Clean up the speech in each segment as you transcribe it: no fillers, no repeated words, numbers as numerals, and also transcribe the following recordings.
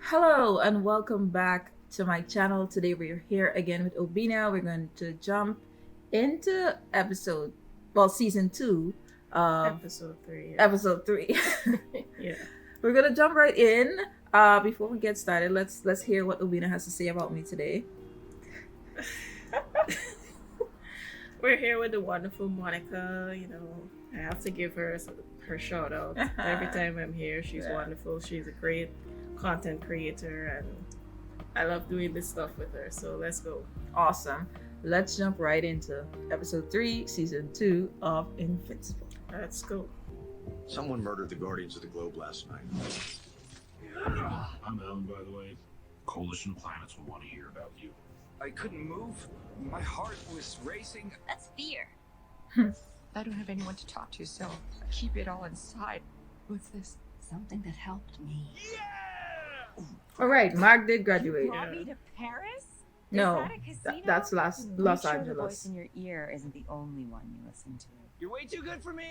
Hello and welcome back to my channel. Today we're here again with Obina. We're going to jump into season 2 of Episode 3. Yeah. episode 3. Yeah. We're going to jump right in. Before we get started, let's hear what Obina has to say about me today. We're here with the wonderful Monica. I have to give her her shout out. Every time I'm here, she's wonderful. She's a great content creator, and I love doing this stuff with her. So let's go. Awesome. Let's jump right into episode 3, season 2 of Invincible. Let's go. Someone murdered the Guardians of the Globe last night. I'm Alan, by the way. Coalition planets will want to hear about you. I couldn't move. My heart was racing. That's fear. I don't have anyone to talk to, so I keep it all inside. What's this? Something that helped me. All right, Mark did graduate. Brought me to Paris? No, Is that a casino? that's Los Make sure the voice Angeles. in your ear isn't the only one you listen to. You're way too good for me.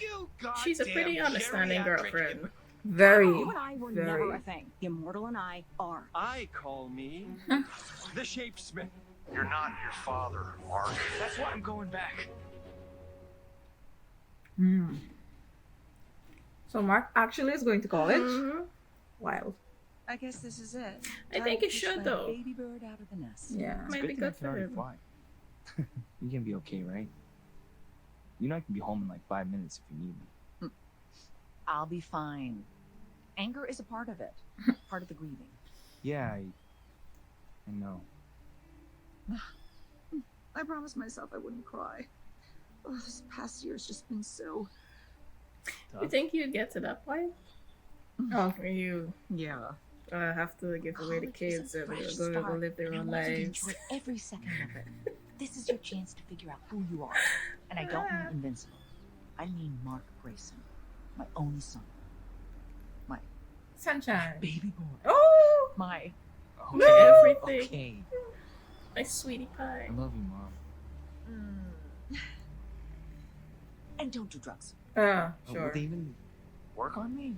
You goddamn She's a pretty understanding girlfriend. Very, You and I were never very. a thing. The Immortal and I are. I call me the Shapesmith. You're not your father, Mark. That's why I'm going back. So Mark actually is going to college. Mhm. Wild. I guess this is it. I think it should, though. Baby bird out of the nest. Yeah. Might be good for him. Fly. You can be okay, right? You know I can be home in like 5 minutes if you need me. I'll be fine. Anger is a part of it. Part of the grieving. Yeah, I know. I promised myself I wouldn't cry. Oh, this past year's just been so... You think you'd get to that point? Oh, Where you Yeah. have to give away the College is kids a and fresh they're going to go start, live their and I own want you to lives? enjoy every second of it. This is your chance to figure out who you are. And I don't mean invincible. I mean Mark Grayson. My only son. My sunshine. baby boy. Oh, My... Everything. Okay. My sweetie pie. I love you, Mom. And don't do drugs. Oh, sure. would they even work on me?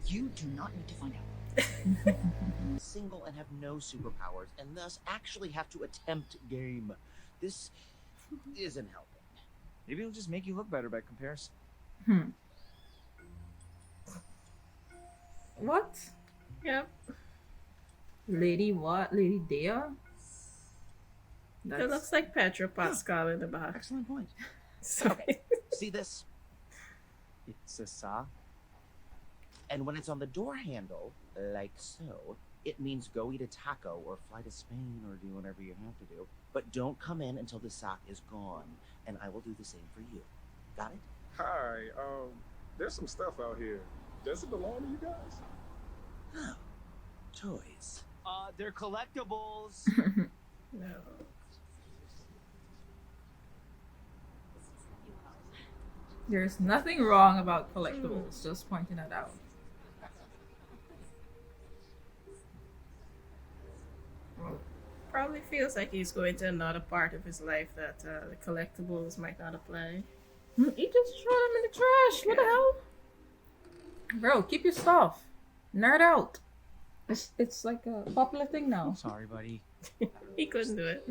You do not need to find out. Single and have no superpowers, and thus actually have to attempt game. This isn't helping. Maybe it'll just make you look better by comparison. What? Yep. Lady what? Lady Dea? It looks like Pedro Pascal in the back. Excellent point. Sorry. See this? It's a saw. And when it's on the door handle, like so, it means go eat a taco or fly to Spain or do whatever you have to do. But don't come in until the sock is gone, and I will do the same for you. Got it? Hi, there's some stuff out here. Does it belong to you guys? Oh, toys. They're collectibles. No. There's nothing wrong about collectibles, just pointing it out. Probably feels like he's going to another part of his life that the collectibles might not apply. He just threw them in the trash. What the hell? Bro, keep your stuff. Nerd out. It's like a popular thing now. Sorry, buddy. He couldn't do it.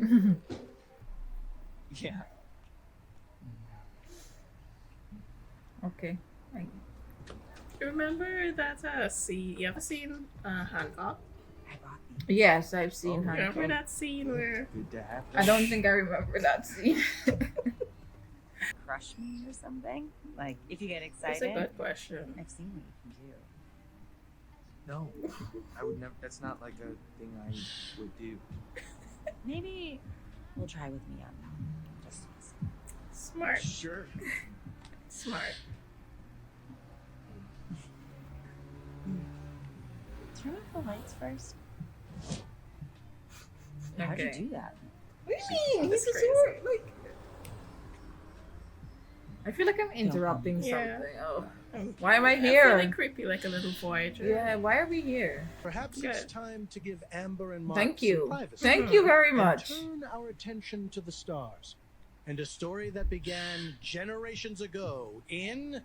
Yeah. Okay. Remember that scene? You ever seen Hancock? I brought Yes, I've seen Remember Hancock. that scene where Good to have. I don't think I remember that scene. crush me or something? Like, if you get That's a excited, good question. I've seen what you can do. No, I would never. That's not like a thing I would do. Maybe we'll try with me on just Smart. Sure. Smart. turn off the lights first. How'd you Okay. do that? What do you mean? That's He's a crazy. sword. Like, I feel like I'm interrupting Yeah. something. Oh, why am I here? Feeling creepy like a little voyager. Yeah, why are we here? Perhaps Good. it's time to give Amber and Mark Thank some you. privacy Thank you very and much. turn our attention to the stars and a story that began generations ago in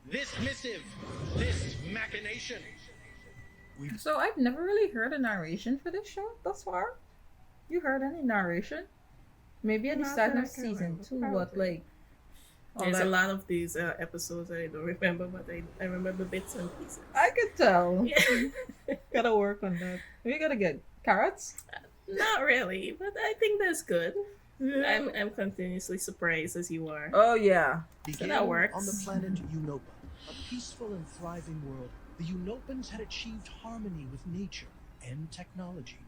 this missive, this machination. So I've never really heard a narration for this show thus far. You heard any narration? Maybe at the Not start that I of can season remember, 2, but probably. like all There's a that- lot of these episodes that I don't remember, but I remember bits and pieces. I could tell. Yeah. Gotta work on that. We gotta get carrots. Not really, but I think that's good. I'm continuously surprised as you are. Oh yeah. So that works. On the planet Europa, a peaceful and thriving world, the Unopans had achieved harmony with nature and technology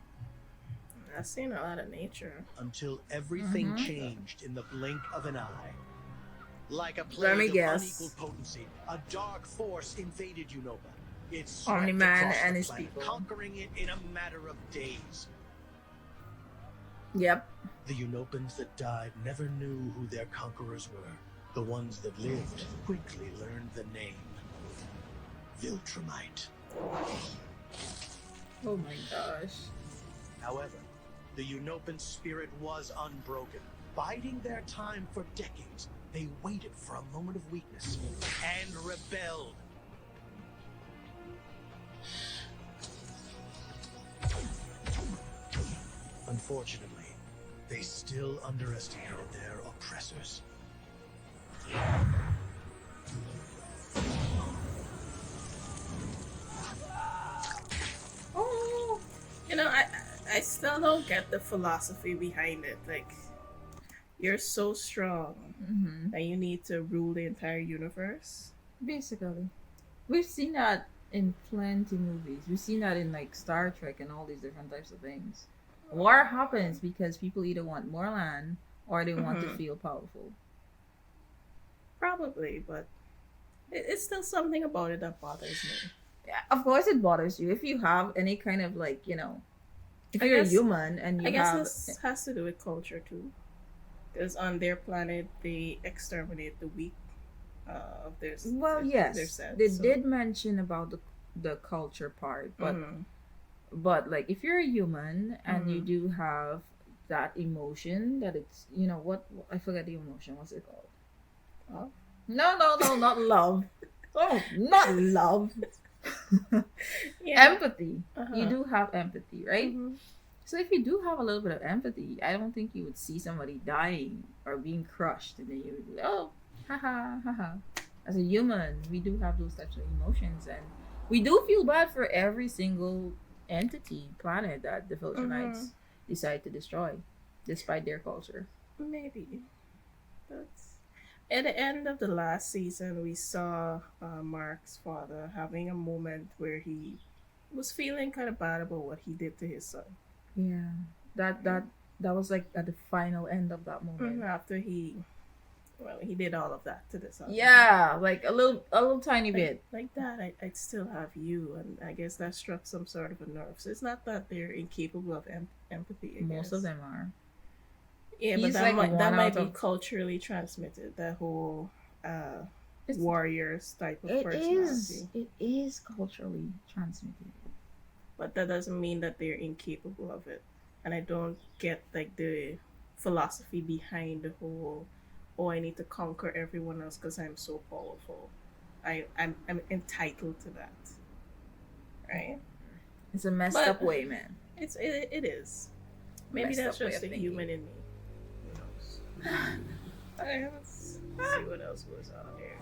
I've seen a lot of nature. until everything Mhm. changed in the blink of an eye. Like a Let me plague of guess. unequal potency, a dark force invaded Unova. It Omni-Man swept across and the his planet, people. conquering it in a matter of days. Yep. The Unopans that died never knew who their conquerors were. The ones that lived quickly learned the name Viltrumite. Oh my gosh. However, the Unopan spirit was unbroken. Biding their time for decades, they waited for a moment of weakness and rebelled. Unfortunately, they still underestimated their oppressors. Oh. You know, I still don't get the philosophy behind it. Like, you're so strong Mm-hmm. that you need to rule the entire universe. Basically, we've seen that in plenty movies. We've seen that in like Star Trek and all these different types of things. War happens because people either want more land or they want to Mhm. feel powerful. Probably, but it's still something about it that bothers me. Yeah, of course it bothers you if you have any kind of like, you know, if I you're guess- a human and you I guess have this has to do with culture too. Because on their planet, they exterminate the weak of their well, their yes, set, they so- did mention about the culture part, but Mhm. but like if you're a human and you Mhm. do have that emotion that it's, you know, what I forget the emotion, what's it called? Love? No, not love. Oh, not love. Yeah. Empathy. Uh-huh. You do have empathy, right? Mhm. So if you do have a little bit of empathy, I don't think you would see somebody dying or being crushed and then you would be like, oh, haha, haha. As a human, we do have those types of emotions and we do feel bad for every single entity, planet that the Viltrumites decide to destroy, despite their culture. Maybe. That's... At the end of the last season, we saw Mark's father having a moment where he was feeling kind of bad about what he did to his son. Yeah, that was like at the final end of that moment. After he did all of that to the son. Yeah, like a little tiny bit. Like that, I'd still have you, and I guess that struck some sort of a nerve. So it's not that they're incapable of empathy. I Most guess. of them are. Yeah, but He's that like that one might out be of- culturally transmitted. That whole It's- warriors type of It personality. is culturally transmitted. But that doesn't mean that they're incapable of it. And I don't get like the philosophy behind the whole, oh, I need to conquer everyone else because I'm so powerful. I'm entitled to that. Right? It's a messed But- up way, man. It is. Maybe Messed that's up way just of a thinking. human in me. Who knows? Alright, let's see what else was on here.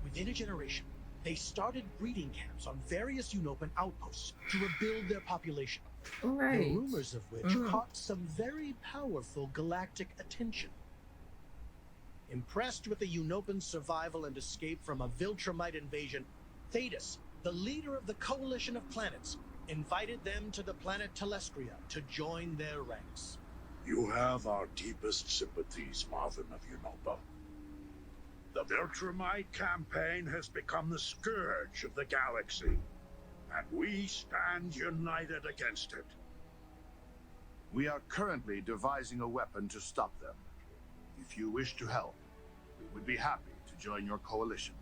Within a generation, they started breeding camps on various Unopan outposts to rebuild their population. All The right. rumors of which caught some very powerful galactic attention. Impressed with the Unopan's survival and escape from a Viltrumite invasion, Thetis, the leader of the coalition of planets, invited them to the planet Telestria to join their ranks. You have our deepest sympathies, Marvin of Unova. The Viltrumite campaign has become the scourge of the galaxy, and we stand united against it. We are currently devising a weapon to stop them. If you wish to help, we would be happy to join your coalition.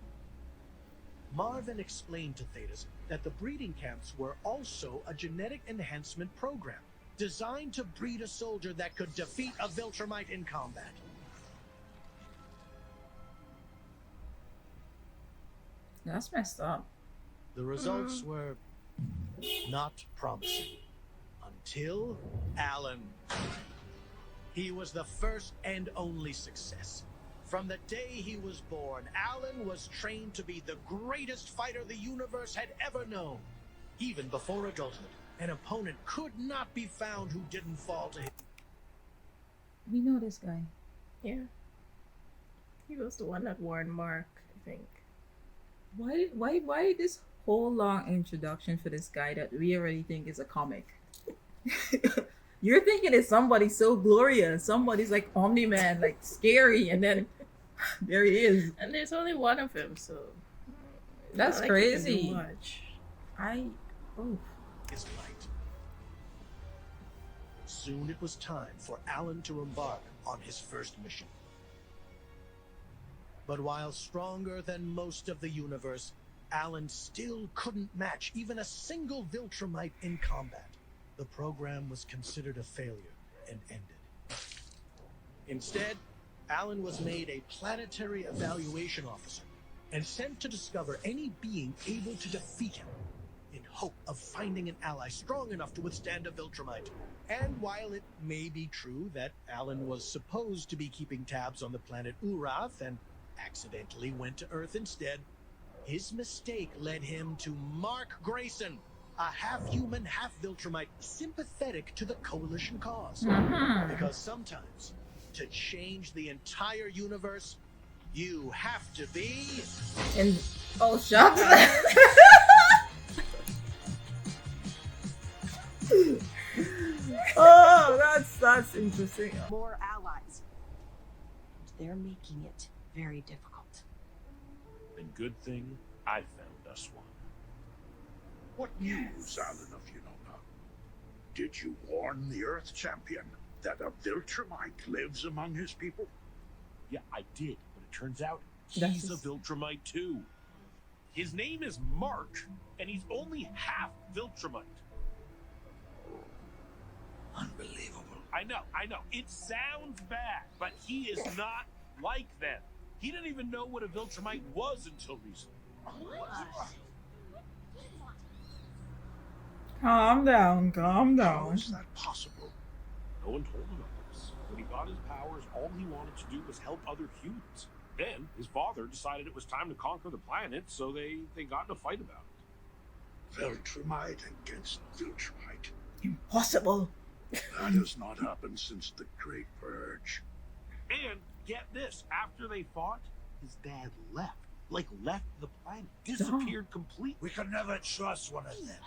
Marvin explained to Thetis that the breeding camps were also a genetic enhancement program designed to breed a soldier that could defeat a Viltrumite in combat. That's messed up. The results were not promising until Alan. He was the first and only success. From the day he was born, Alan was trained to be the greatest fighter the universe had ever known. Even before adulthood, an opponent could not be found who didn't fall to him. We know this guy. Yeah. He was the one that warned Mark, I think. Why this whole long introduction for this guy that we already think is a comic? You're thinking it's somebody so glorious, somebody's like Omni-Man, like scary, and then there he is. And there's only one of him, so That's not like he can do crazy. much. His light. Soon it was time for Alan to embark on his first mission. But while stronger than most of the universe, Alan still couldn't match even a single Viltrumite in combat. The program was considered a failure and ended. Instead, Alan was made a planetary evaluation officer and sent to discover any being able to defeat him in hope of finding an ally strong enough to withstand a Viltrumite. And while it may be true that Alan was supposed to be keeping tabs on the planet Urath and accidentally went to Earth instead, his mistake led him to Mark Grayson, a half-human, half-Viltrumite, sympathetic to the Coalition cause. Because sometimes, to change the entire universe, you have to be... And oh, shucks. Oh, that's interesting. More allies. They're making it very difficult. And good thing I found us one. What news, Alan of Unova? Did you warn the Earth Champion that a Viltrumite lives among his people? Yeah, I did, but it turns out That's he's a Viltrumite too. His name is Mark, and he's only half Viltrumite. Unbelievable. I know. It sounds bad, but he is not like them. He didn't even know what a Viltrumite was until recently. Calm down. How is that possible? No one told him about this. When he got his powers, all he wanted to do was help other humans. Then his father decided it was time to conquer the planet, so they got in a fight about it. Viltrumite against Viltrumite. Impossible. That has not happened since the Great Purge. And get this, after they fought, his dad left. Like left the planet. Disappeared completely. We can never trust one of them.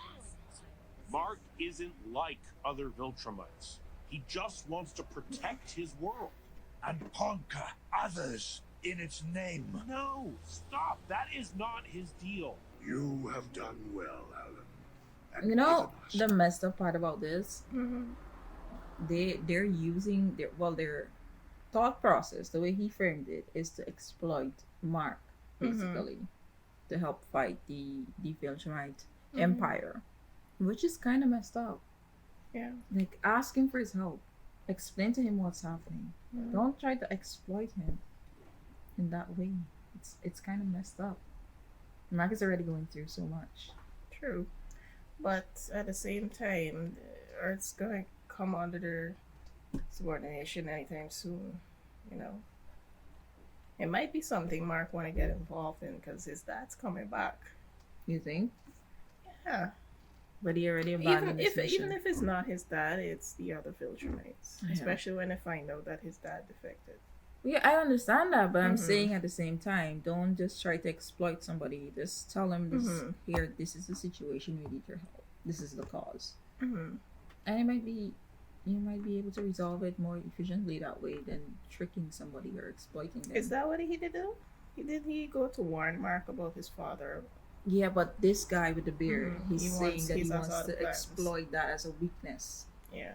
Mark isn't like other Viltrumites. He just wants to protect his world. And conquer others in its name. No, stop. That is not his deal. You have done well, Alan. And You know given us the messed up part about this? They're using their thought process, the way he framed it, is to exploit Mark, basically, to help fight the Viltrumite Empire, which is kind of messed up. Yeah. Like, ask him for his help, explain to him what's happening. Don't try to exploit him in that way. It's kind of messed up. Mark is already going through so much. True. But at the same time, Earth's gonna come under their subordination anytime soon, you know. It might be something Mark want to get involved in because his dad's coming back. You think? Yeah. But he already abandoned his mission. Even if it's not his dad, it's the other Viltrumites. Yeah. Especially when they find out that his dad defected. Yeah, I understand that, but I'm saying at the same time, don't just try to exploit somebody. Just tell them this here. This is the situation. We need your help. This is the cause, and you might be able to resolve it more efficiently that way than tricking somebody or exploiting them. Is that what he did do? He go to warn Mark about his father? Yeah, but this guy with the beard, he's He saying wants- that he he's wants outside to the plans. exploit that as a weakness. Yeah.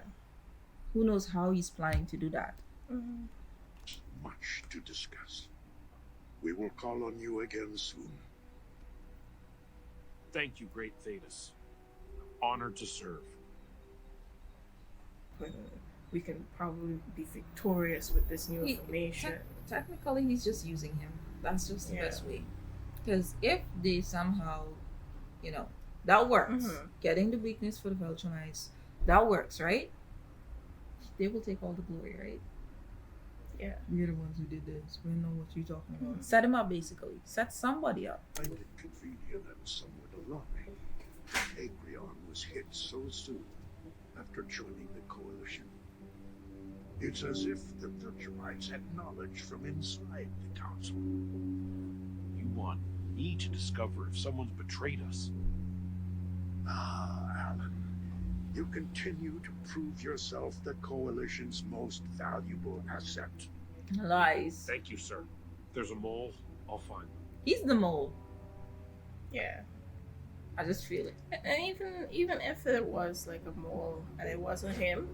Who knows how he's planning to do that? much to discuss. We will call on you again soon. Thank you, Great Thetis. Honored to serve. We can probably be victorious with this new information. Technically, he's just using him. That's just the best way. Because if they somehow, you know, that works. Mhm. Getting the weakness for the Viltrumites, that works, right? They will take all the glory, right? Yeah. You're the ones who did this. We know what you're talking about. Set him up, basically. Set somebody up. I find it convenient and somewhat alarming. Acrion was hit so soon after joining the Coalition. It's as if the Viltrumites had knowledge from inside the Council. You want me to discover if someone's betrayed us. Ah, Alan. You continue to prove yourself the Coalition's most valuable asset. Lies. Thank you, sir. If there's a mole, I'll find them. He's the mole. Yeah. I just feel it. And even if it was like a mole and it wasn't him,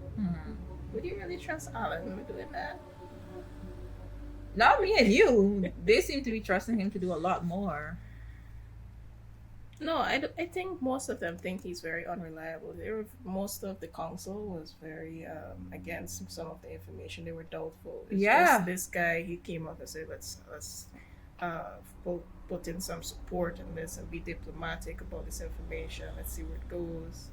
would you really trust Alan with doing that? Not me and you. They seem to be trusting him to do a lot more. No, I think most of them think he's very unreliable. Most of the council was very against some of the information. They were doubtful. It's Yeah. just this guy, he came up and said, let's put in some support in this and be diplomatic about this information. Let's see where it goes.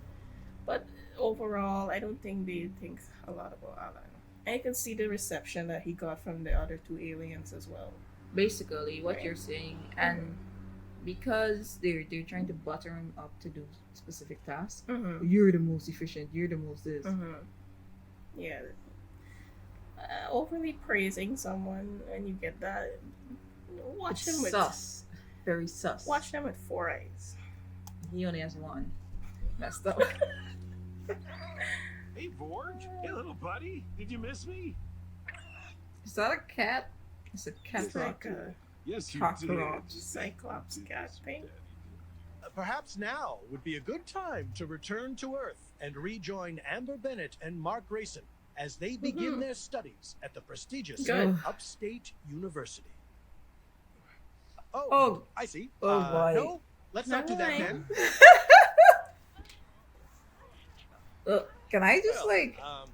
But overall, I don't think they think a lot about Alan. And you can see the reception that he got from the other two aliens as well. Basically, what you're saying, and because they're trying to butter him up to do specific tasks. You're the most efficient. You're the most this. Yeah. Overly praising someone and you get that. Watch It's him with sus. Very sus. Watch them with 4 eyes. He only has one. Messed up. Hey, Vorge. Hey, little buddy. Did you miss me? Is that a cat? It's a cat. It's like a Yes, you cockroach. did. Cyclops cat thing. Perhaps now would be a good time to return to Earth and rejoin Amber Bennett and Mark Grayson as they begin their studies at the prestigious Good. Upstate University. Oh. I see. Oh, boy. No, let's not do that Never then. Can I just Well,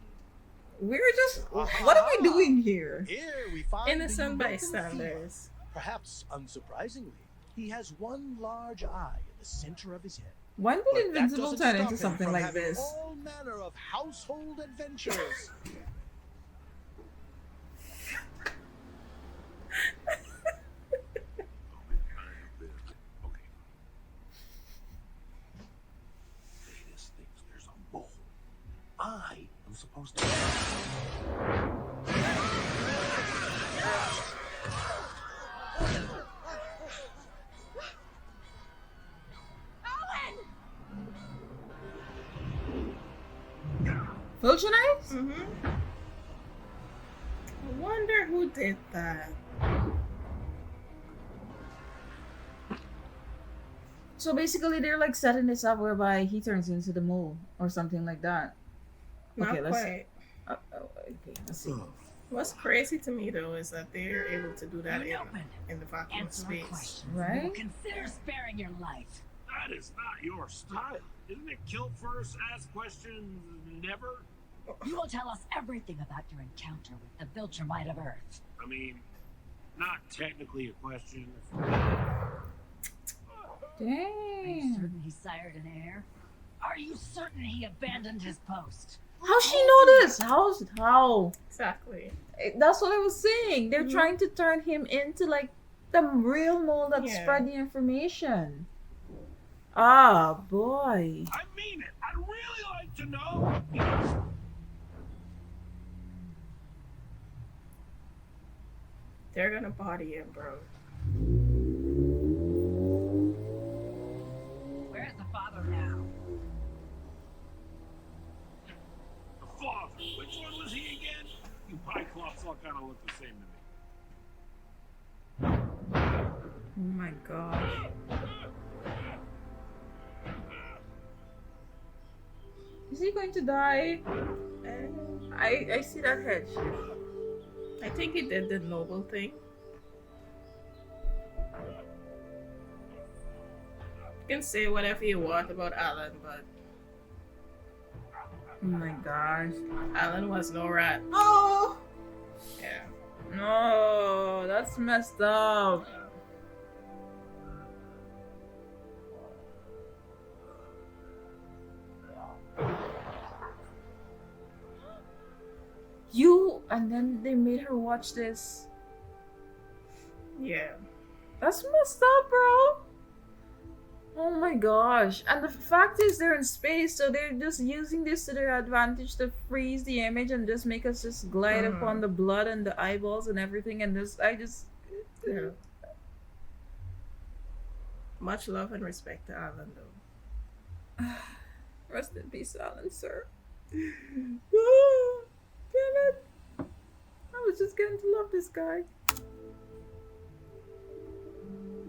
we're just what are we doing here? Here we find Innocent the bystanders. Perhaps unsurprisingly, he has one large eye in the center of his head. When But would that Invincible doesn't turn stop into him something from like having this? all manner of household adventures. Okay. Latest thinks there's a mole. I am supposed to. Viltrumite? I wonder who did that. So basically, they're like setting this up whereby he turns into the mole or something like that. Not Okay, let's. quite. Okay, let's see. What's crazy to me though is that they're able to do that in the vacuum of Answer our space. questions. Right? We will consider sparing your life. That is not your style. Isn't it kill first, ask questions, never? You will tell us everything about your encounter with the Viltrumite of Earth. I mean, not technically a question. Are you Dang. certain he sired an heir? Are you certain he abandoned his post? How she know this? How? Exactly. That's what I was saying. They're trying to turn him into like the real mole that spread the information. Ah, boy. I mean it. I'd really like to know. They're gonna body him, bro. Where's the father now? The father. Which one was he again? You Pyclops all kind of look the same to me. Oh my gosh. Is he going to die? I see that head. I think he did the noble thing. You can say whatever you want about Alan, but Oh my gosh. Alan was no rat. Oh! Yeah. No, that's messed up. and then they made her watch this. Yeah. That's messed up, bro. Oh my gosh. And the fact is they're in space, so they're just using this to their advantage to freeze the image and just make us just glide upon the blood and the eyeballs and everything, and Yeah. Much love and respect to Alan, though. Rest in peace, Alan, sir. Oh, damn it. I was just getting to love this guy.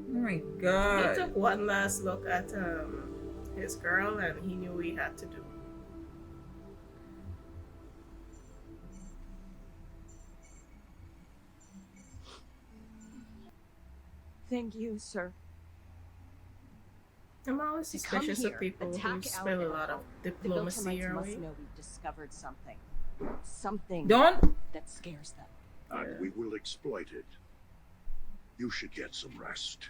Oh my god. He took one last look at his girl, and he knew what he had to do. Thank you, sir. I'm always To come suspicious here, of people who attack spill a our lot of The diplomacy Viltrumites your must way. know we've discovered something. Something Don't. that scares them. And we will exploit it. You should get some rest.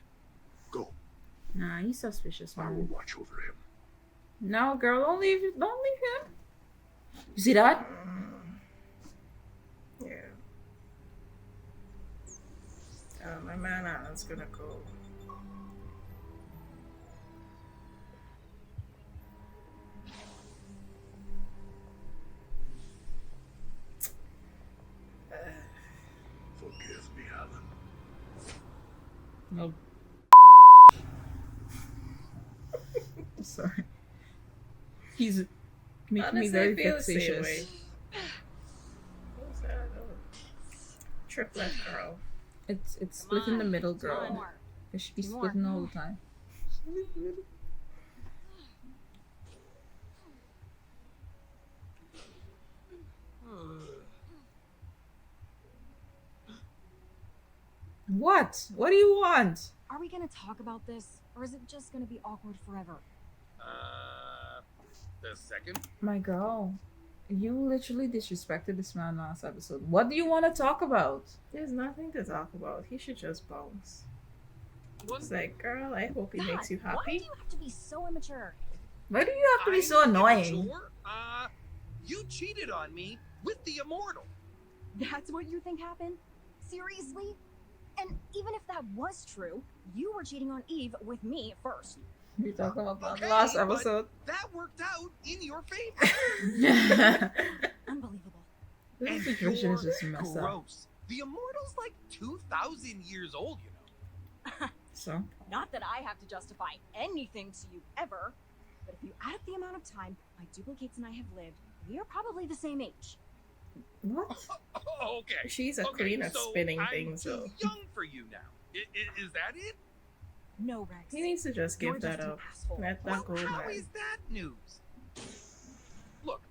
Go. Nah, he's suspicious, I will man. watch over him. No, girl, don't leave him. You see that? Yeah. My man Alan's gonna go. Forgive me, Alan. No. Sorry. He's making me Honestly, very I feel the same fixatious. way. What's that? Oh. Triplet girl. It's split in the middle, girl. It should be Two more. splitting all the time. What? What do you want? Are we gonna talk about this, or is it just gonna be awkward forever? The second? My girl, you literally disrespected this man last episode. What do you want to talk about? There's nothing to talk about. He should just bounce. It's like, girl, I hope he makes you Why do happy. you have to be so immature? Why do you have to be so annoying? Sure. You cheated on me with the immortal. That's what you think happened? Seriously? And even if that was true, you were cheating on Eve with me first. We talked about that Okay, last but episode. That worked out in your favor. Unbelievable. This And situation is you're just messed up. gross. The immortal's like 2,000 years old, you know. So? Not that I have to justify anything to you ever, but if you add up the amount of time my duplicates and I have lived, we are probably the same age. What? Okay. She's a okay, queen at so spinning I'm things, too though. young for you now. Is that it? No, Rex. He needs to just You're give that just an up. asshole. Let Well, that go, how man. is that news? Look,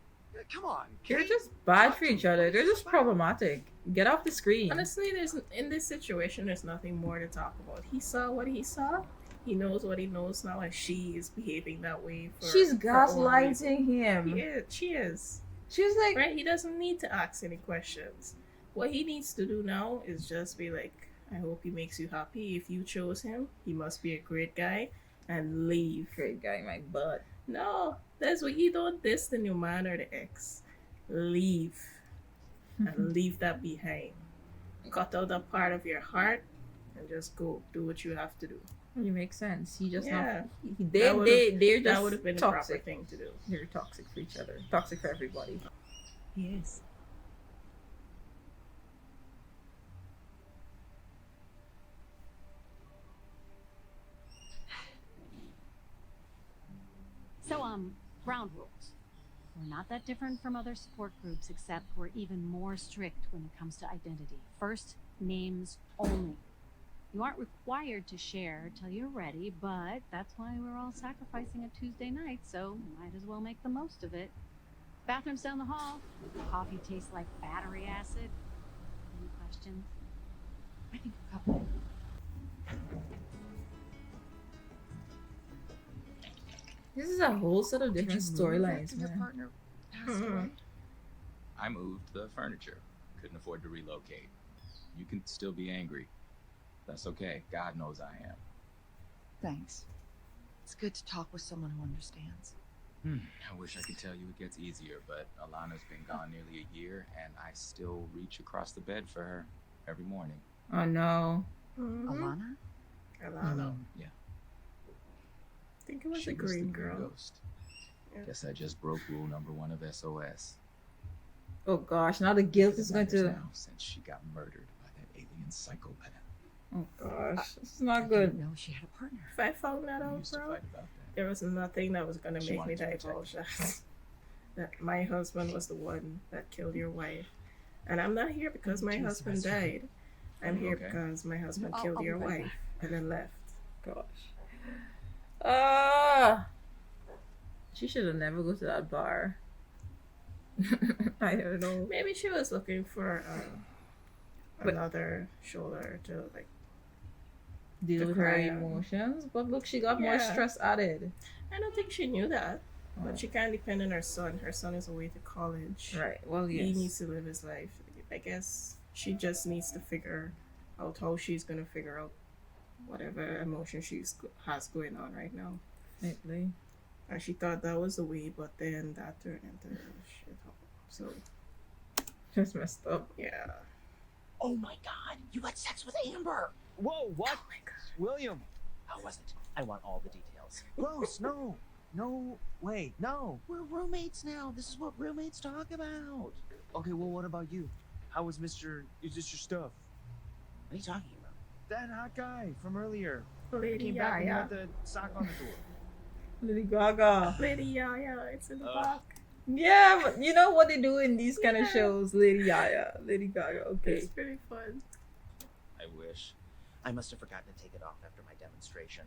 come on. They're Kate. just bad Talk for to each me. other. They're What's just about? problematic. Get off the screen. Honestly, in this situation, there's nothing more to talk about. He saw what he saw. He knows what he knows now, and she is behaving that way for She's her own reason. gaslighting him. Yeah, she is. She's like, Right? He doesn't need to ask any questions. What he needs to do now is just be like, I hope he makes you happy. If you chose him, he must be a great guy, and leave. great guy, my butt. No, that's what you don't diss the new man or the ex. Leave. And leave that behind. Cut out that part of your heart and just go do what you have to do. You make sense. He just Yeah. not. That would've- They're that just would have been the proper toxic. thing to do. They're toxic for each other. Toxic for everybody. He is. So, ground rules. We're not that different from other support groups, except we're even more strict when it comes to identity. First, names only. You aren't required to share till you're ready, but that's why we're all sacrificing a Tuesday night, so might as well make the most of it. Bathroom's down the hall. Coffee tastes like battery acid. Any questions? I think we're covered. This is a whole set of Did different you move storylines, after your man. partner passed away? I moved the furniture. Couldn't afford to relocate. You can still be angry. That's okay. God knows I am. Thanks. It's good to talk with someone who understands. I wish I could tell you it gets easier, but Alana's been gone nearly a year, and I still reach across the bed for her every morning. Oh no. Alana? Alana. Yeah. I think it was She a was the green green girl. ghost. Guess I just broke rule number 1 of SOS. Oh gosh, now the guilt is going to. Now, since she got murdered by that alien psychopath. Oh gosh, this is not I good. didn't know she had a partner. If I found that out, used to bro, fight about that. there was nothing that was gonna She make me wanted to protect divulge that. That my husband was the one that killed your wife. And I'm not here because my Jesus, husband Esther. died. I'm here Okay. because my husband I'll killed be your right wife and then left. Gosh. She should have never go to that bar. I don't know. Maybe she was looking for another shoulder to like Deal to with her cry on. emotions, but look, she got more Yeah. stress added. I don't think she knew that. Oh. But she can't depend on her son. Her son is away to college. Right. Well, He yes. needs to live his life. I guess she just needs to figure out how she's gonna figure out whatever emotion has going on right now. Definitely. And she thought that was the way, but then that turned into shit. So Just messed up. yeah. Oh my god, you had sex with Amber! Whoa, what? Oh my god. William! How was it? I want all the details. Gross, no. No way, no. We're roommates now. This is what roommates talk about. Okay, well, what about you? How was Mr. Is this your stuff? What are you talking about? That hot guy from earlier. Lady Came back and Yaya. had the sock on the door. Lady Gaga. Lady Yaya, it's in the back. Yeah, but you know what they do in these kind of Yeah. shows? Lady Yaya. Lady Gaga. Okay. It's pretty fun. I wish. I must have forgotten to take it off after my demonstration.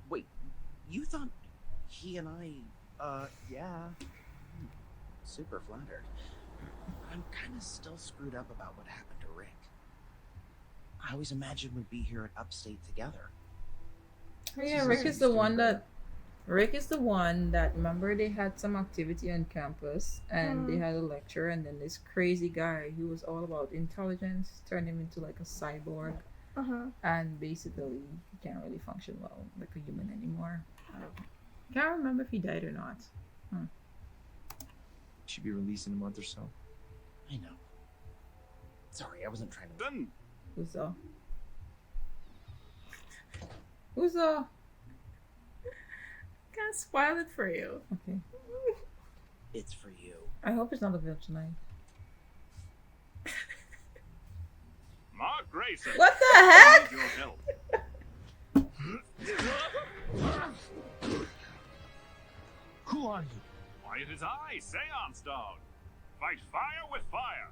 Wait, you thought he and I, yeah. Super flattered. I'm kind of still screwed up about what happened to Rick. I always imagined we'd be here at Upstate together. Oh, yeah, Rick is the one that. Rick is the one that, remember, they had some activity on campus and they had a lecture, and then this crazy guy who was all about intelligence turned him into like a cyborg, and basically he can't really function well like a human anymore. I can't remember if he died or not. Should be released in a month or so. I know. Sorry, I wasn't trying to. Done. Who's Can't spoil it for you. Okay. It's for you. I hope it's not a village tonight. Mark Grayson. What the I heck? need your help. Who are you? Why, it is I, Seance Dog. Fight fire with fire.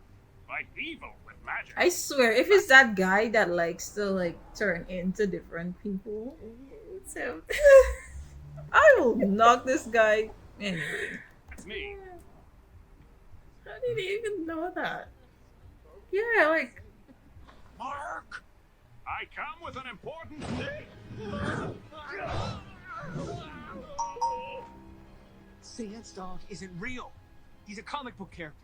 Fight evil with magic. I swear, if it's that guy that likes to like turn into different people, So I will knock this guy anyway. It's me. how did he even know that? Yeah, like Mark! I come with an important thing. Seance Dog isn't real. He's a comic book character.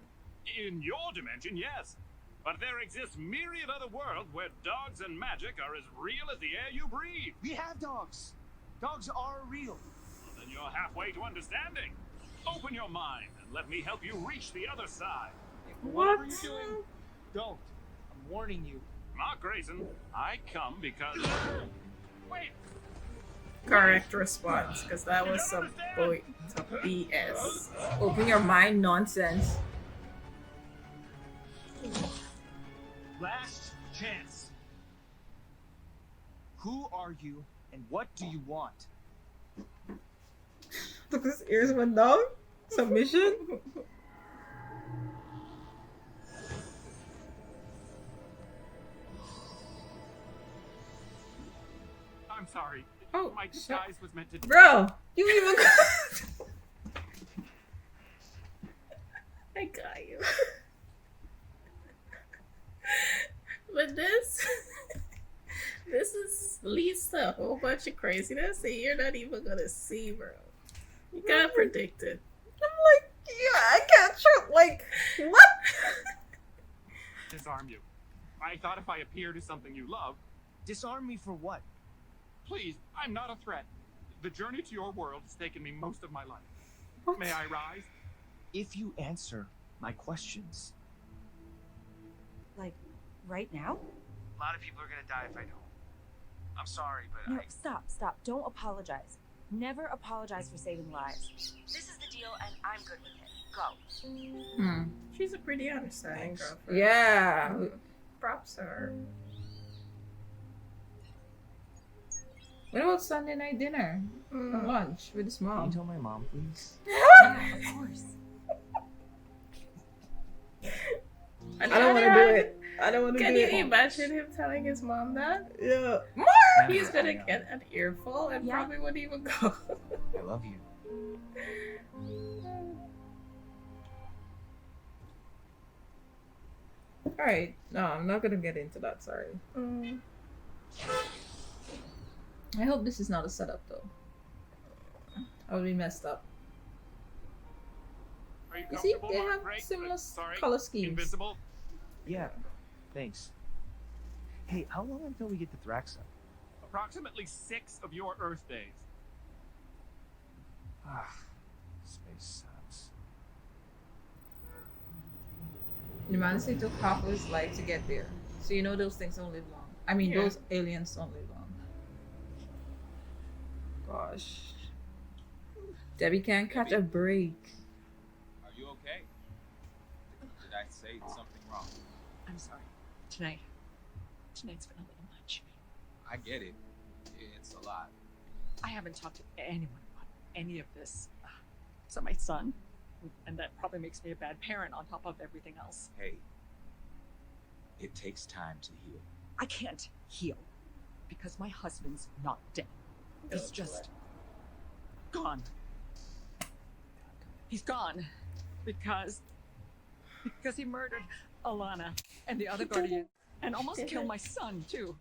In your dimension, yes. But there exists myriad other worlds where dogs and magic are as real as the air you breathe. We have dogs. Dogs are real. Well, then you're halfway to understanding. Open your mind and let me help you reach the other side. Whatever you're doing, don't. I'm warning you. Mark Grayson, I come because... Wait! Correct response, because that was some BS. open your mind nonsense. Last chance. Who are you and what do you want? Look, his ears went down. Submission. I'm sorry. Oh, my disguise was meant to. Bro, you even. I got you. But this is leads to a whole bunch of craziness that you're not even gonna see, bro. You can't predict it. I'm like, yeah, I can't shoot. Like, what? Disarm you. I thought if I appeared as something you love. Disarm me for what? Please, I'm not a threat. The journey to your world has taken me most of my life. May I rise? If you answer my questions. Like, right now? A lot of people are gonna die if I don't. I'm sorry, but No, stop. Don't apologize. Never apologize for saving lives. This is the deal, and I'm good with it. Go. She's a pretty understanding girlfriend. Yeah. Props to her. What about Sunday night dinner or lunch with his Can you mom? tell my mom, please? Yeah, of course. I don't want to do it. I don't want to do Can it. you imagine him telling his mom that? Yeah. He's gonna get an earful and probably wouldn't even go. I love you. Alright. No, I'm not gonna get into that, sorry. I hope this is not a setup though. I would be messed up. Are you You see, comfortable, they Mark? have Right? similar Sorry. color schemes. Invincible? Yeah, thanks. Hey, how long until we get to Thraxa? Approximately 6 of your Earth days. Ah, space sucks. The man said it took half of his life to get there. So you know those things don't live long. I mean, Yeah. those aliens don't live long. Gosh. Debbie can't catch a break. Are you okay? Did I say something wrong? I'm sorry. Tonight's been a little much. I get it. It's a lot. I haven't talked to anyone about any of this. So my son, and that probably makes me a bad parent on top of everything else. Hey, it takes time to heal. I can't heal because my husband's not dead. He's just gone. He's gone because he murdered Alana and the other guardian and almost killed my son too.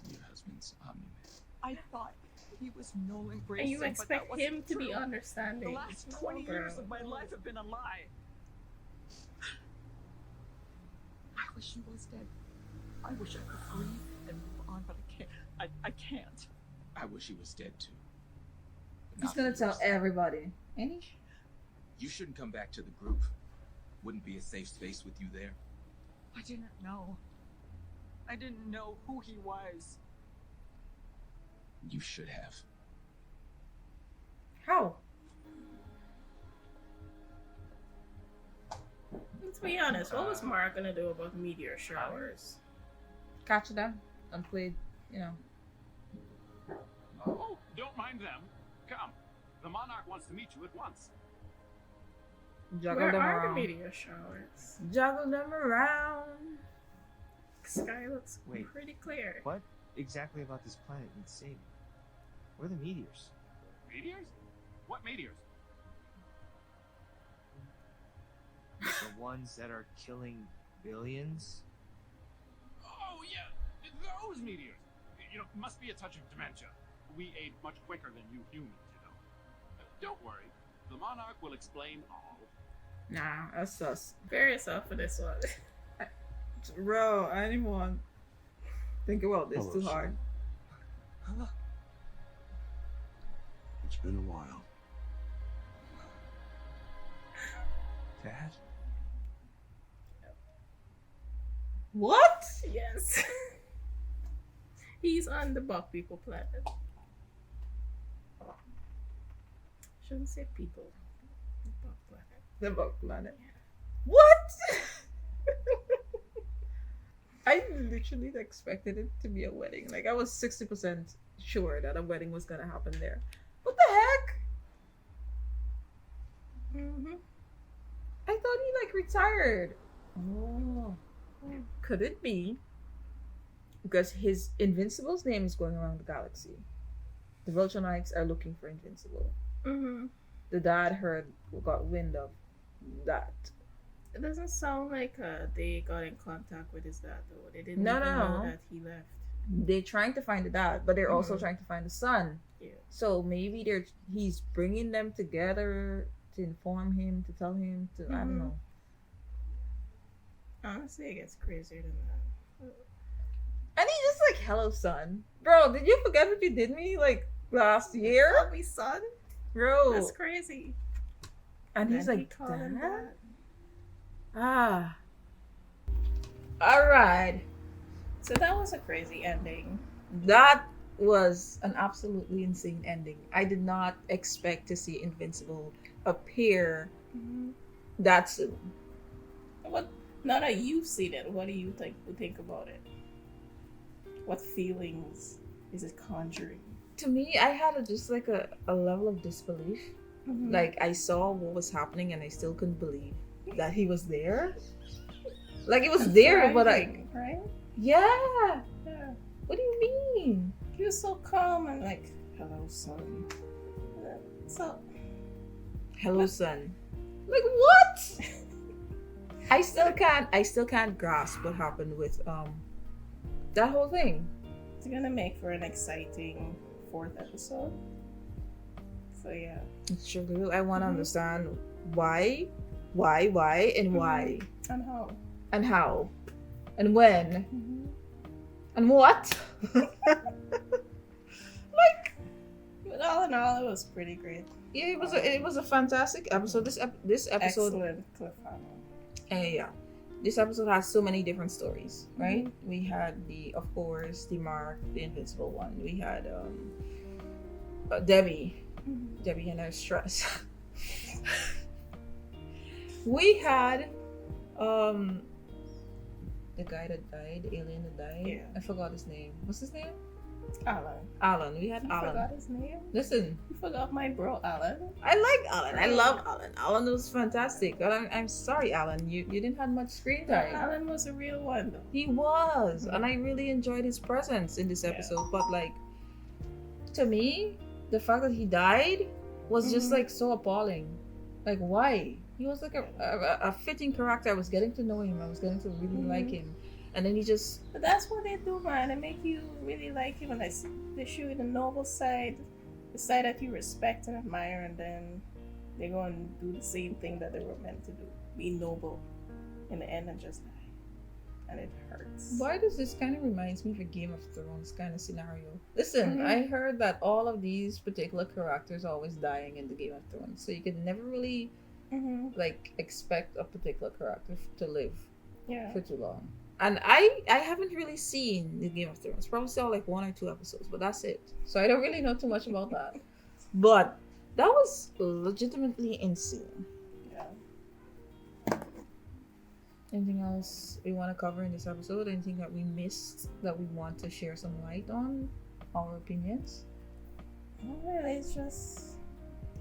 Your husband's Omni-Man. I thought he was Nolan Grayson. And you but that expect wasn't him to be true. understanding. The last No, 20 years bro. of my life have been a lie. I wish he was dead. I wish I could breathe and move on, but I can't. I can't. I wish he was dead too. But He's not gonna for tell yours. everybody. Ain't he? You shouldn't come back to the group. Wouldn't be a safe space with you there. I didn't know. I didn't know who he was. You should have. How? Let's be honest, what was Mark gonna do about meteor showers? Catch them and play, you know. Oh, don't mind them. Come. The Monarch wants to meet you at once. Juggle Where them are around. the meteor showers? Juggle them around. Sky looks Wait. pretty clear. What exactly about this planet needs saving? Where are the meteors? Meteors? What meteors? The ones that are killing billions? Oh, yeah. Those meteors. You know, must be a touch of dementia. We age much quicker than you humans, you know. Don't worry. The Monarch will explain all. Nah, that's sus. Prepare yourself for this one. Bro, anyone think about this too hard. It's been a while. Dad? What? Yes. He's on the Buck People planet. Shouldn't say people. The Buck planet. The Buck planet. What? I literally expected it to be a wedding. Like I was 60% sure that a wedding was gonna happen there. What the heck? I thought he like retired. Oh, could it be because his Invincible's name is going around the galaxy? The Vulture Knights are looking for Invincible. The dad got wind of that. It doesn't sound like they got in contact with his dad though. They didn't No, even no, know no. that he left. They're trying to find the dad, but they're also trying to find the son. Yeah. So maybe he's bringing them together to inform him, to tell him to I don't know. Honestly, it gets crazier than that. And he's just like, "Hello, son, bro. Did you forget what you did me? Like, last year. Bobby's son. Bro. That's crazy. And he's he like, called him "Dad?" that. Alright. So that was a crazy ending. That was an absolutely insane ending. I did not expect to see Invincible appear that soon. What? Now that you've seen it, what do you think about it? What feelings is it conjuring? To me, I had just like a level of disbelief. Like, I saw what was happening and I still couldn't believe that he was there. Like, it was there, but like, right? Yeah. Yeah. What do you mean? He was so calm and like, hello, son. So. Hello, son. Like, what? I still can't grasp what happened with that whole thing. It's gonna make for an exciting 4th episode. So yeah. It's true. I want to understand why, and why, and how, and when, and what. Like, but all in all, it was pretty great. Yeah, it was a fantastic episode. This episode, excellent cliffhanger. Yeah, this episode has so many different stories, right? We had of course, the Mark, the Invincible one. We had Debbie and her stress. We had the guy that died, the alien that died. Yeah. I forgot his name. What's his name? Alan. We had You Alan. forgot his name? Listen. You forgot my bro, Alan. I like Alan. I love Alan. Alan was fantastic. But I'm sorry, Alan. You didn't have much screen time. Alan was a real one, though. He was. And I really enjoyed his presence in this episode. But, like, to me, the fact that he died was just, like, so appalling. Like, why? He was, like, a fitting character. I was getting to know him. I was getting to really like him. And then he just... But that's what they do, man. They make you really like him. And they show you the noble side. The side that you respect and admire. And then they go and do the same thing that they were meant to do. Be noble. In the end and just die. And it hurts. Why does this kind of reminds me of a Game of Thrones kind of scenario? Listen, I heard that all of these particular characters are always dying in the Game of Thrones. So you can never really, like, expect a particular character to live for too long. And I haven't really seen the Game of Thrones. Probably saw like 1 or 2 episodes, but that's it. So I don't really know too much about that. But that was legitimately insane. Yeah. Anything else we want to cover in this episode? Anything that we missed that we want to share some light on? Our opinions? Well, it's just...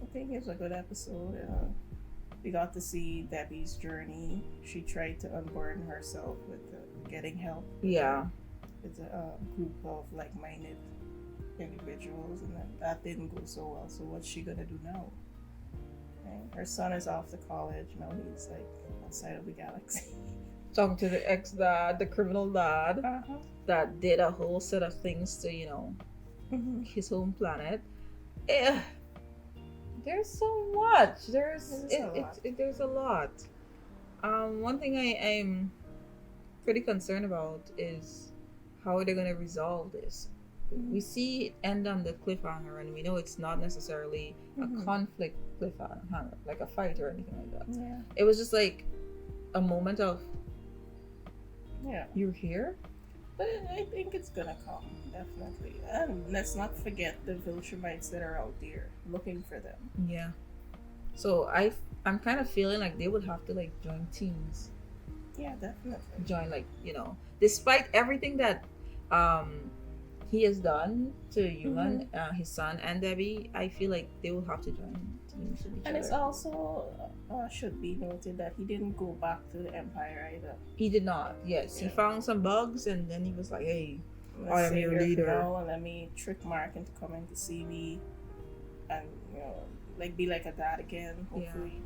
I think it was a good episode. We got to see Debbie's journey. She tried to unburden herself with getting help. With a group of like-minded individuals, and that didn't go so well. So what's she gonna do now? Right? Her son is off to college. Now he's like outside of the galaxy. Talking to the ex-dad, the criminal dad, that did a whole set of things to, his home planet. There's so much. There's a lot. One thing I'm pretty concerned about is how they're gonna resolve this. We see it end on the cliffhanger, and we know it's not necessarily a conflict cliffhanger, like a fight or anything like that. Yeah. It was just like a moment of, you're here? But I think it's gonna come, definitely. And let's not forget the Viltrumites that are out there looking for them. Yeah. So I'm kind of feeling like they would have to like join teams. Yeah, definitely. Join despite everything that he has done to Human, his son and Debbie, I feel like they will have to join teams with each other. And it's also should be noted that he didn't go back to the Empire either. He did not. Yes, he found some bugs, and then he was like, "Hey, I am your Savior leader. Now, and let me trick Mark into coming to see me, and like be like a dad again. Hopefully."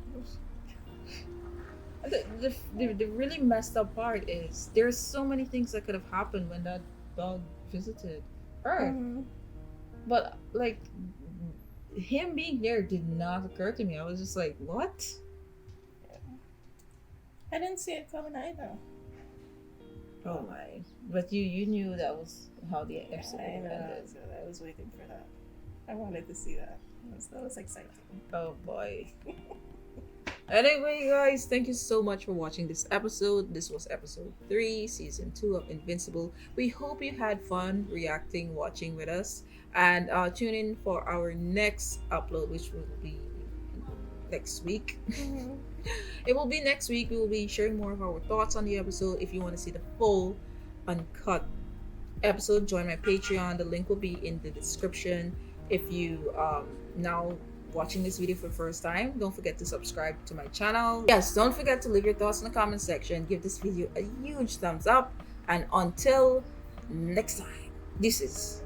The really messed up part is there's so many things that could have happened when that dog visited Earth, but like him being there did not occur to me. I was just like, what? I didn't see it coming either. Oh my! But you knew that was how the episode I know. ended. I was waiting for that. I wanted to see that. That was exciting. Oh boy. Anyway, guys, thank you so much for watching this episode. This was episode 3, season 2 of Invincible. We hope you had fun reacting, watching with us, and tune in for our next upload, which will be next week. It will be next week. We will be sharing more of our thoughts on the episode. If you want to see the full uncut episode, join my Patreon. The link will be in the description. If you now watching this video for the first time, don't forget to subscribe to my channel. Yes, don't forget to leave your thoughts in the comment section. Give this video a huge thumbs up, and until next time, this is